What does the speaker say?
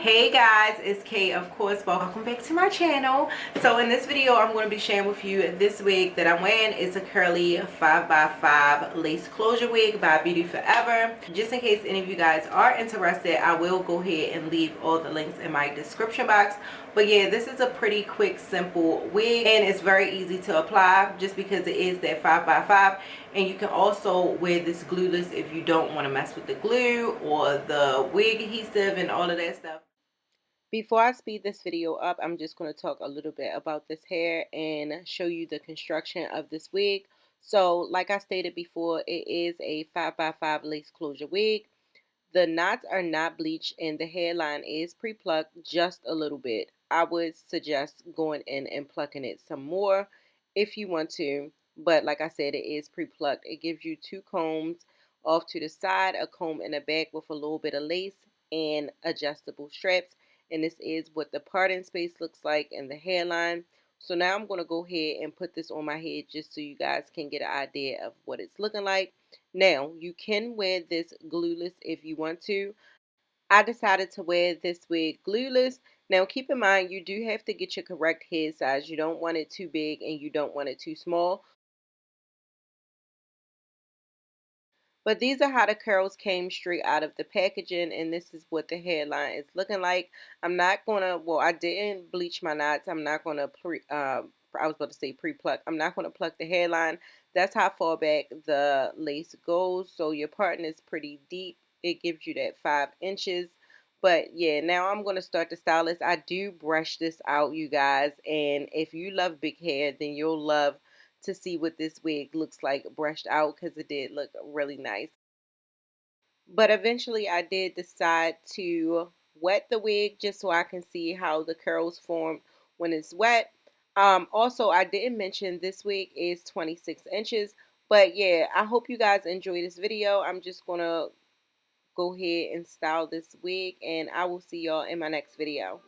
Hey guys, it's Kay, of course. Welcome back to my channel. So in this video, I'm going to be sharing with you this wig that I'm wearing. It's a curly 5x5 lace closure wig by BeautyForever. Just in case any of you guys are interested, I will go ahead and leave all the links in my description box. But yeah, this is a pretty quick, simple wig, and it's very easy to apply just because it is that 5x5. And you can also wear this glueless if you don't want to mess with the glue or the wig adhesive and all of that stuff. Before I speed this video up, I'm just going to talk a little bit about this hair and show you the construction of this wig. So like I stated before, it is a 5x5 lace closure wig. The knots are not bleached and the hairline is pre-plucked just a little bit. I would suggest going in and plucking it some more if you want to. But like I said, it is pre-plucked. It gives you two combs off to the side, a comb in the back with a little bit of lace and adjustable straps. And this is what the parting space looks like in the hairline. So now I'm going to go ahead and put this on my head just so you guys can get an idea of what it's looking like. Now, you can wear this glueless if you want to. I decided to wear this wig glueless. Now, keep in mind, you do have to get your correct head size. You don't want it too big and you don't want it too small. But these are how the curls came straight out of the packaging, and this is what the hairline is looking like. I'm not gonna, well, I didn't bleach my knots. I'm not gonna I was about to say pre-pluck. I'm not gonna pluck the hairline. That's how far back the lace goes. So your parting is pretty deep. It gives you that 5 inches. But yeah, now I'm gonna start the stylist. I do brush this out, you guys, and if you love big hair, then you'll love to see what this wig looks like brushed out because it did look really nice. But eventually I did decide to wet the wig just so I can see how the curls form when it's wet. Also, I didn't mention this wig is 26 inches. But yeah, I hope you guys enjoy this video. I'm just going to go ahead and style this wig, and I will see y'all in my next video.